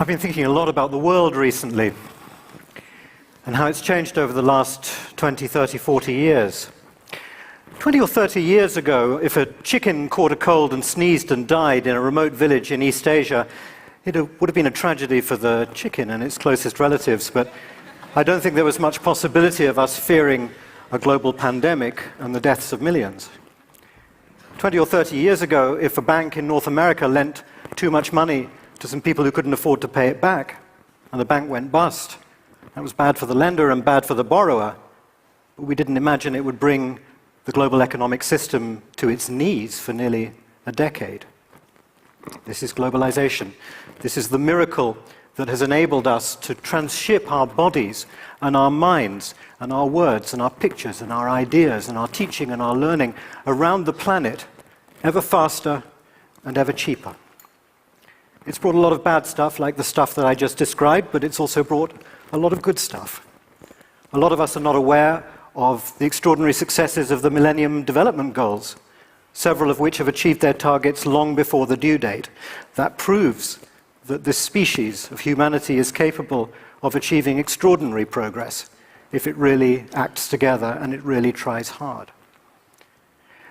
I've been thinking a lot about the world recently and how it's changed over the last 20, 30, 40 years. 20 or 30 years ago, if a chicken caught a cold and sneezed and died in a remote village in East Asia, it would have been a tragedy for the chicken and its closest relatives, but I don't think there was much possibility of us fearing a global pandemic and the deaths of millions. 20 or 30 years ago, if a bank in North America lent too much money to some people who couldn't afford to pay it back, and the bank went bust, that was bad for the lender and bad for the borrower, but we didn't imagine it would bring the global economic system to its knees for nearly a decade. This is globalization. This is the miracle that has enabled us to transship our bodies and our minds and our words and our pictures and our ideas and our teaching and our learning around the planet ever faster and ever cheaper. It's brought a lot of bad stuff, like the stuff that I just described, but it's also brought a lot of good stuff. A lot of us are not aware of the extraordinary successes of the Millennium Development Goals, several of which have achieved their targets long before the due date. That proves that this species of humanity is capable of achieving extraordinary progress if it really acts together and it really tries hard.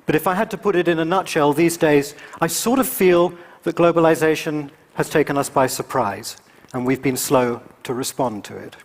But if I had to put it in a nutshell these days, I sort of feel that globalization has taken us by surprise, and we've been slow to respond to it.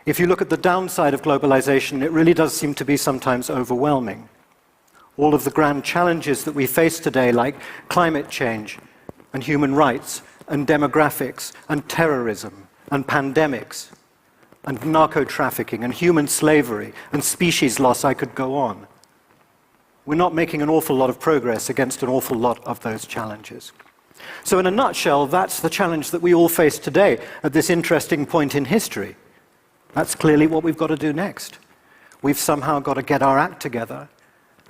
If you look at the downside of globalization, it really does seem to be sometimes overwhelming. All of the grand challenges that we face today, like climate change and human rights and demographics and terrorism and pandemics and narco-trafficking and human slavery and species loss, I could go on. We're not making an awful lot of progress against an awful lot of those challenges. So in a nutshell, that's the challenge that we all face today at this interesting point in history. That's clearly what we've got to do next. We've somehow got to get our act together,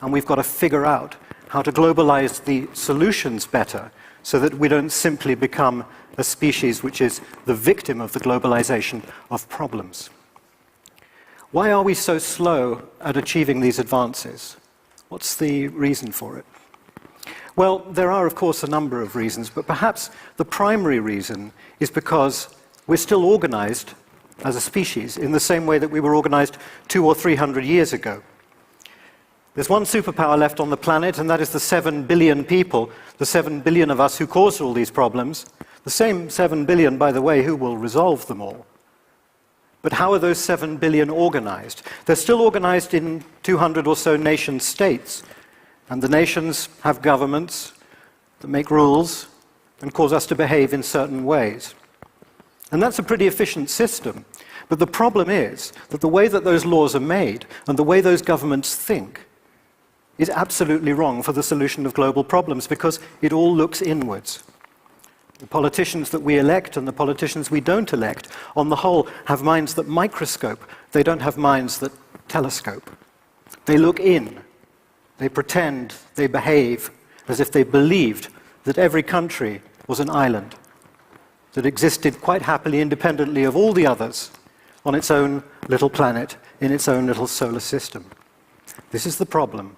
and we've got to figure out how to globalize the solutions better so that we don't simply become a species which is the victim of the globalization of problems. Why are we so slow at achieving these advances? What's the reason for it? Well, there are, of course, a number of reasons, but perhaps the primary reason is because we're still organized as a species in the same way that we were organized 200 or 300 years ago. There's one superpower left on the planet, and that is the 7 billion people, the 7 billion of us who caused all these problems, the same 7 billion, by the way, who will resolve them all. But how are those 7 billion organized? They're still organized in 200 or so nation states, and the nations have governments that make rules and cause us to behave in certain ways. And that's a pretty efficient system. But the problem is that the way that those laws are made and the way those governments think is absolutely wrong for the solution of global problems, because it all looks inwards. The politicians that we elect and the politicians we don't elect, on the whole, have minds that microscope. They don't have minds that telescope. They look in. They pretend, they behave as if they believed that every country was an island that existed quite happily independently of all the others on its own little planet, in its own little solar system. This is the problem.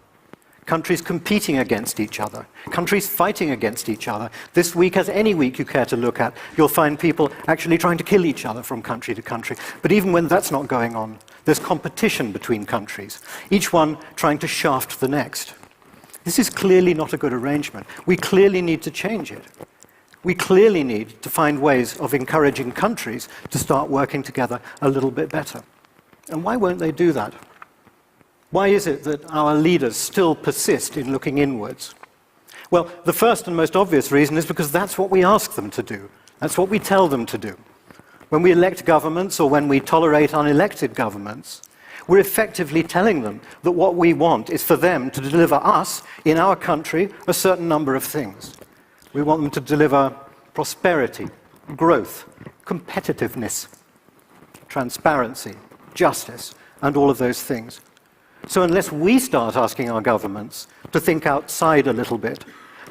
Countries competing against each other, countries fighting against each other. This week, as any week you care to look at, you'll find people actually trying to kill each other from country to country. But even when that's not going on, there's competition between countries, each one trying to shaft the next. This is clearly not a good arrangement. We clearly need to change it. We clearly need to find ways of encouraging countries to start working together a little bit better. And why won't they do that? Why is it that our leaders still persist in looking inwards? Well, the first and most obvious reason is because that's what we ask them to do. That's what we tell them to do. When we elect governments or when we tolerate unelected governments, we're effectively telling them that what we want is for them to deliver us, in our country, a certain number of things. We want them to deliver prosperity, growth, competitiveness, transparency, justice, and all of those things. So unless we start asking our governments to think outside a little bit,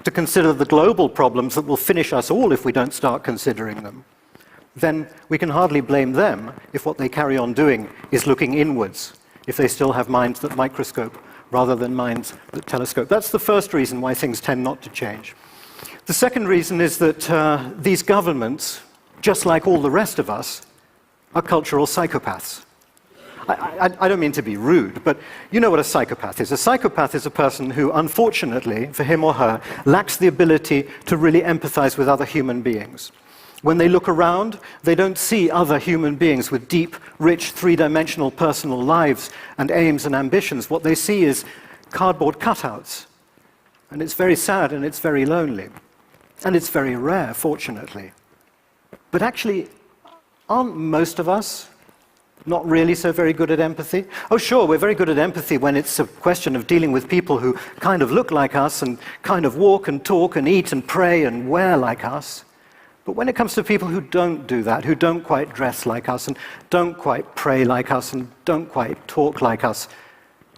to consider the global problems that will finish us all if we don't start considering them, then we can hardly blame them if what they carry on doing is looking inwards, if they still have minds that microscope rather than minds that telescope. That's the first reason why things tend not to change. The second reason is that these governments just like all the rest of us, are cultural psychopaths. I don't mean to be rude, but you know what a psychopath is. A psychopath is a person who, unfortunately, for him or her, lacks the ability to really empathize with other human beings. When they look around, they don't see other human beings with deep, rich, three-dimensional personal lives and aims and ambitions. What they see is cardboard cutouts. And it's very sad and it's very lonely. And it's very rare, fortunately. But actually, aren't most of us not really so very good at empathy? Oh, sure, we're very good at empathy when it's a question of dealing with people who kind of look like us and kind of walk and talk and eat and pray and wear like us. But when it comes to people who don't do that, who don't quite dress like us and don't quite pray like us and don't quite talk like us,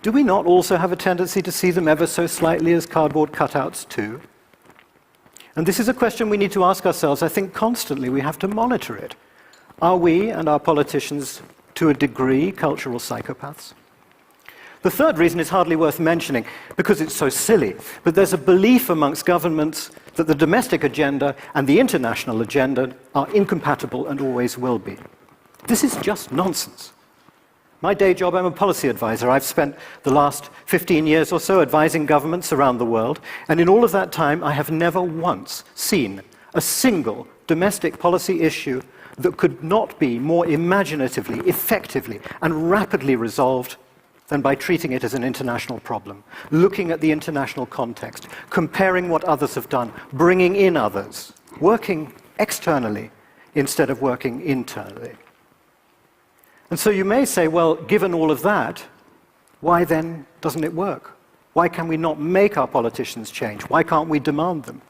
do we not also have a tendency to see them ever so slightly as cardboard cutouts too? And this is a question we need to ask ourselves. I think constantly we have to monitor it. Are we and our politicians, to a degree, cultural psychopaths? The third reason is hardly worth mentioning because it's so silly, but there's a belief amongst governments that the domestic agenda and the international agenda are incompatible and always will be. This is just nonsense. My day job, I'm a policy advisor. I've spent the last 15 years or so advising governments around the world, and in all of that time, I have never once seen a single domestic policy issue that could not be more imaginatively, effectively, and rapidly resolved than by treating it as an international problem, looking at the international context, comparing what others have done, bringing in others, working externally instead of working internally. And so you may say, well, given all of that, why then doesn't it work? Why can we not make our politicians change? Why can't we demand them?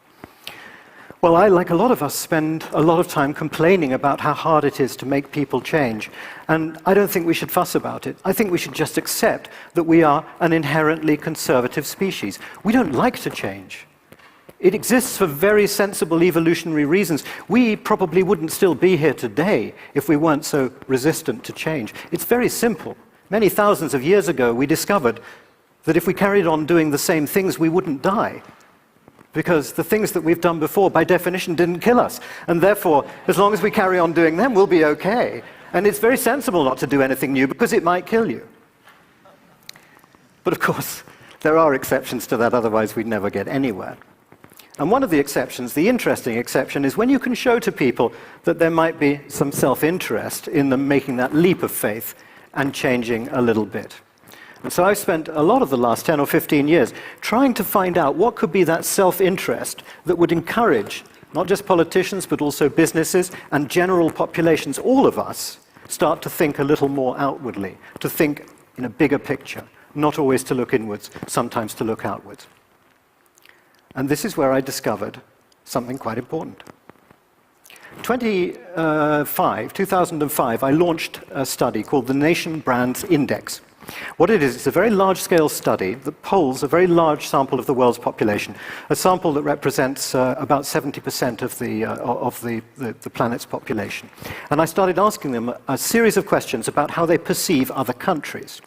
Well, I, like a lot of us, spend a lot of time complaining about how hard it is to make people change. And I don't think we should fuss about it. I think we should just accept that we are an inherently conservative species. We don't like to change. It exists for very sensible evolutionary reasons. We probably wouldn't still be here today if we weren't so resistant to change. It's very simple. Many thousands of years ago, we discovered that if we carried on doing the same things, we wouldn't die. Because the things that we've done before, by definition, didn't kill us. And therefore, as long as we carry on doing them, we'll be okay. And it's very sensible not to do anything new, because it might kill you. But of course, there are exceptions to that, otherwise we'd never get anywhere. And one of the exceptions, the interesting exception, is when you can show to people that there might be some self-interest in them making that leap of faith and changing a little bit. And so I've spent a lot of the last 10 or 15 years trying to find out what could be that self-interest that would encourage not just politicians, but also businesses and general populations, all of us, start to think a little more outwardly, to think in a bigger picture, not always to look inwards, sometimes to look outwards. And this is where I discovered something quite important. 2005, I launched a study called the Nation Brands Index. What it is, it's a very large-scale study that polls a very large sample of the world's population, a sample that represents about 70% of the planet's population. And I started asking them a series of questions about how they perceive other countries.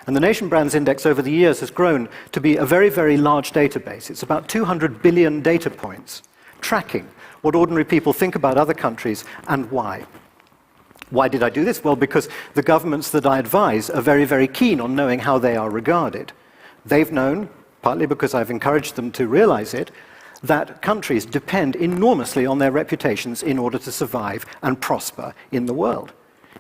And the Nation Brands Index over the years has grown to be a very, very large database. It's about 200 billion data points, tracking what ordinary people think about other countries and why. Why did I do this? Well, because the governments that I advise are very, very keen on knowing how they are regarded. They've known, partly because I've encouraged them to realize it, that countries depend enormously on their reputations in order to survive and prosper in the world.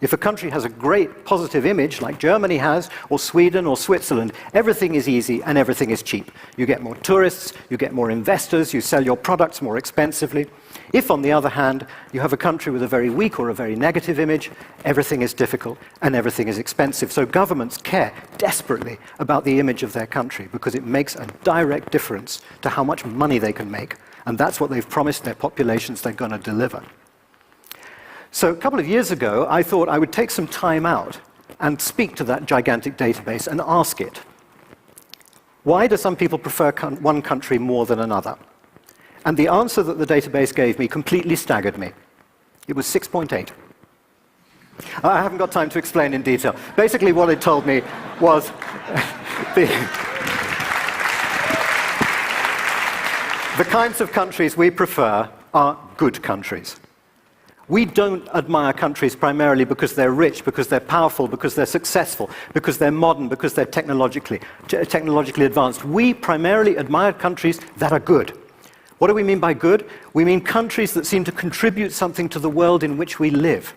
If a country has a great positive image, like Germany has, or Sweden or Switzerland, everything is easy and everything is cheap. You get more tourists, you get more investors, you sell your products more expensively. If, on the other hand, you have a country with a very weak or a very negative image, everything is difficult and everything is expensive. So governments care desperately about the image of their country because it makes a direct difference to how much money they can make. And that's what they've promised their populations they're going to deliver. So a couple of years ago, I thought I would take some time out and speak to that gigantic database and ask it, why do some people prefer one country more than another? And the answer that the database gave me completely staggered me. It was 6.8. I haven't got time to explain in detail. Basically, what it told me was the kinds of countries we prefer are good countries. We don't admire countries primarily because they're rich, because they're powerful, because they're successful, because they're modern, because they're technologically advanced. We primarily admire countries that are good. What do we mean by good? We mean countries that seem to contribute something to the world in which we live.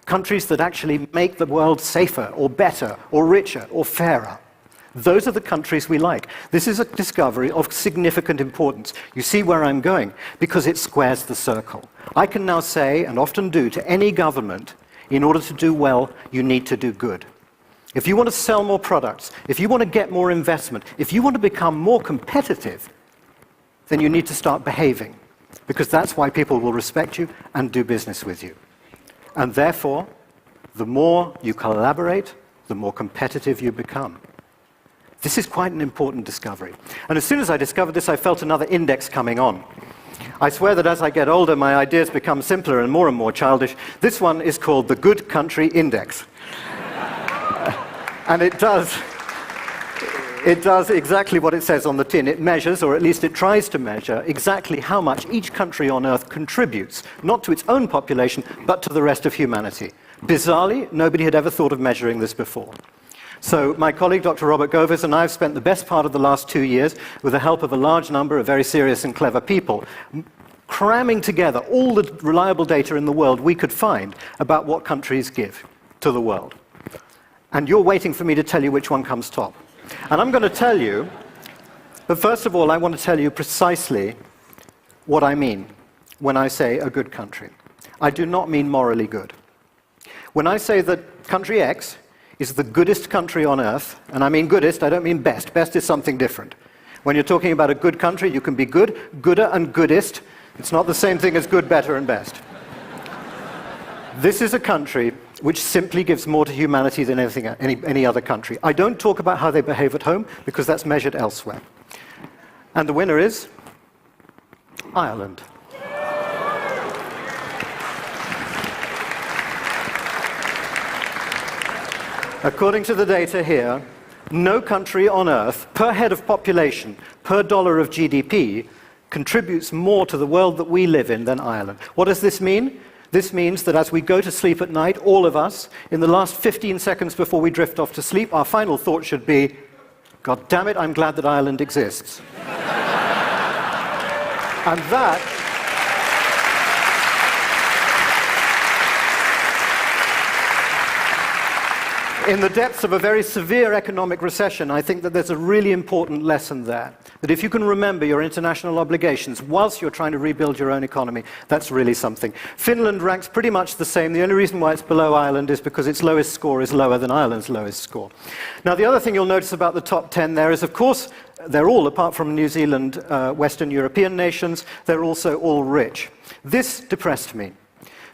Countries that actually make the world safer, or better, or richer, or fairer. Those are the countries we like. This is a discovery of significant importance. You see where I'm going, because it squares the circle. I can now say, and often do, to any government, in order to do well, you need to do good. If you want to sell more products, if you want to get more investment, if you want to become more competitive, then you need to start behaving, because that's why people will respect you and do business with you. And therefore, the more you collaborate, the more competitive you become. This is quite an important discovery. And as soon as I discovered this, I felt another index coming on. I swear that as I get older, my ideas become simpler and more childish. This one is called the Good Country Index. And it does exactly what it says on the tin. It measures, or at least it tries to measure, exactly how much each country on Earth contributes, not to its own population, but to the rest of humanity. Bizarrely, nobody had ever thought of measuring this before. So my colleague, Dr. Robert Govis, and I have spent the best part of the last 2 years, with the help of a large number of very serious and clever people, cramming together all the reliable data in the world we could find about what countries give to the world. And you're waiting for me to tell you which one comes top. And I'm going to tell you, but first of all, I want to tell you precisely what I mean when I say a good country. I do not mean morally good. When I say that country X is the goodest country on Earth, and I mean goodest, I don't mean best. Best is something different. When you're talking about a good country, you can be good, gooder, and goodest. It's not the same thing as good, better, and best. This is a country which simply gives more to humanity than any other country. I don't talk about how they behave at home, because that's measured elsewhere. And the winner is Ireland. According to the data here, no country on Earth, per head of population, per dollar of GDP, contributes more to the world that we live in than Ireland. What does this mean? This means that as we go to sleep at night, all of us, in the last 15 seconds before we drift off to sleep, our final thought should be, God damn it, I'm glad that Ireland exists. And that in the depths of a very severe economic recession, I think that there's a really important lesson there. That if you can remember your international obligations whilst you're trying to rebuild your own economy, that's really something. Finland ranks pretty much the same. The only reason why it's below Ireland is because its lowest score is lower than Ireland's lowest score. Now, the other thing you'll notice about the top 10 there is, of course, they're all, apart from New Zealand, Western European nations, they're also all rich. This depressed me.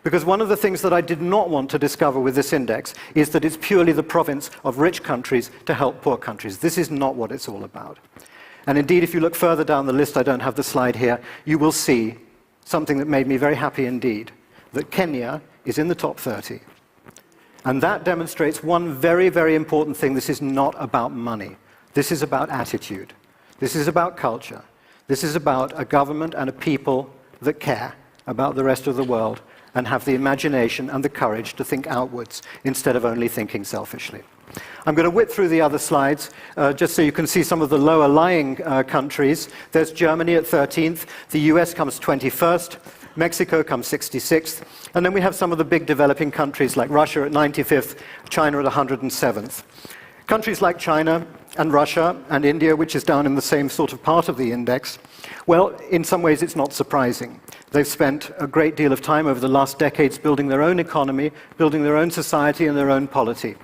Because one of the things that I did not want to discover with this index is that it's purely the province of rich countries to help poor countries. This is not what it's all about. And indeed, if you look further down the list, I don't have the slide here, you will see something that made me very happy indeed, that Kenya is in the top 30. And that demonstrates one very, very important thing. This is not about money. This is about attitude. This is about culture. This is about a government and a people that care about the rest of the world and have the imagination and the courage to think outwards instead of only thinking selfishly. I'm going to whip through the other slides just so you can see some of the lower lying countries. There's Germany at 13th, the US comes 21st, Mexico comes 66th, and then we have some of the big developing countries like Russia at 95th, China at 107th. Countries like China and Russia and India, which is down in the same sort of part of the index, well, in some ways it's not surprising. They've spent a great deal of time over the last decades building their own economy, building their own society and their own polity.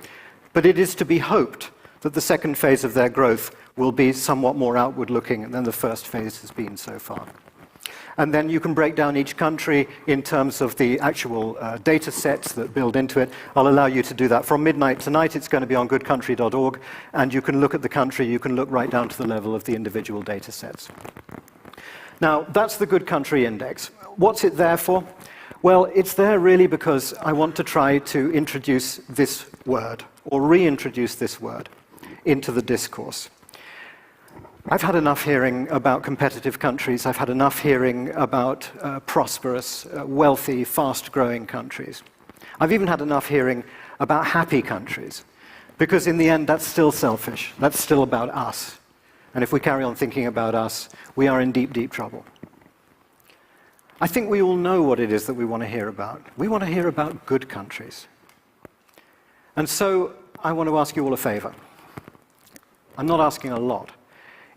But it is to be hoped that the second phase of their growth will be somewhat more outward-looking than the first phase has been so far. And then you can break down each country in terms of the actual data sets that build into it. I'll allow you to do that. From midnight tonight, it's going to be on goodcountry.org, and you can look at the country, you can look right down to the level of the individual data sets. Now, that's the Good Country Index. What's it there for? Well, it's there really because I want to try to introduce this word, or reintroduce this word, into the discourse. I've had enough hearing about competitive countries. I've had enough hearing about prosperous, wealthy, fast-growing countries. I've even had enough hearing about happy countries, because in the end, that's still selfish. That's still about us. And if we carry on thinking about us, we are in deep, deep trouble. I think we all know what it is that we want to hear about. We want to hear about good countries. And so I want to ask you all a favor. I'm not asking a lot.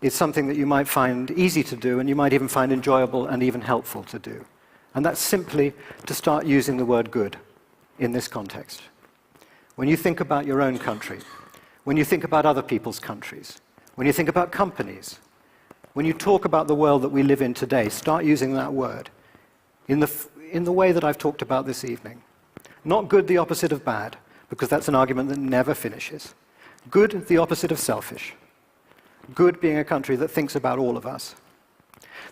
It's something that you might find easy to do, and you might even find enjoyable and even helpful to do. And that's simply to start using the word good in this context. When you think about your own country, when you think about other people's countries, when you think about companies, when you talk about the world that we live in today, start using that word in the way that I've talked about this evening. Not good, the opposite of bad, because that's an argument that never finishes. Good, the opposite of selfish. Good being a country that thinks about all of us.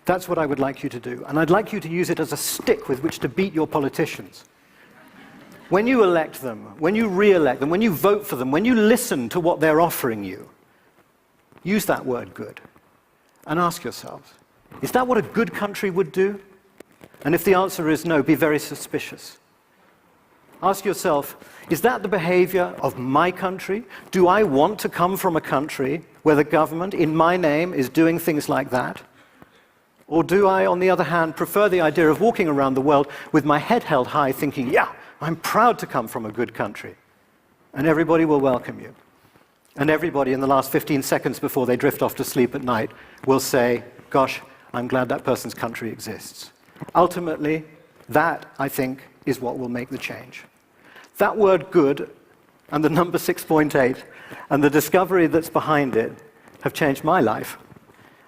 That's what I would like you to do. And I'd like you to use it as a stick with which to beat your politicians. When you elect them, when you re-elect them, when you vote for them, when you listen to what they're offering you, use that word good. And ask yourselves, is that what a good country would do? And if the answer is no, be very suspicious. Ask yourself, is that the behavior of my country? Do I want to come from a country where the government, in my name, is doing things like that? Or do I, on the other hand, prefer the idea of walking around the world with my head held high, thinking, yeah, I'm proud to come from a good country, and everybody will welcome you. And everybody in the last 15 seconds before they drift off to sleep at night will say, gosh, I'm glad that person's country exists. Ultimately, that, I think, is what will make the change. That word good and the number 6.8 and the discovery that's behind it have changed my life.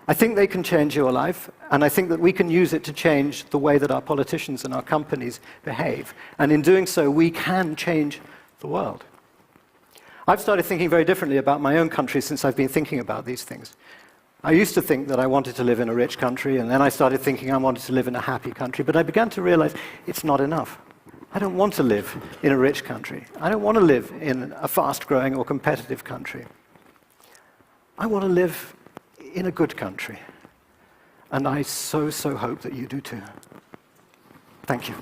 I think they can change your life, and I think that we can use it to change the way that our politicians and our companies behave. And in doing so, we can change the world. I've started thinking very differently about my own country since I've been thinking about these things. I used to think that I wanted to live in a rich country, and then I started thinking I wanted to live in a happy country, but I began to realize it's not enough. I don't want to live in a rich country. I don't want to live in a fast-growing or competitive country. I want to live in a good country. And I so hope that you do too. Thank you.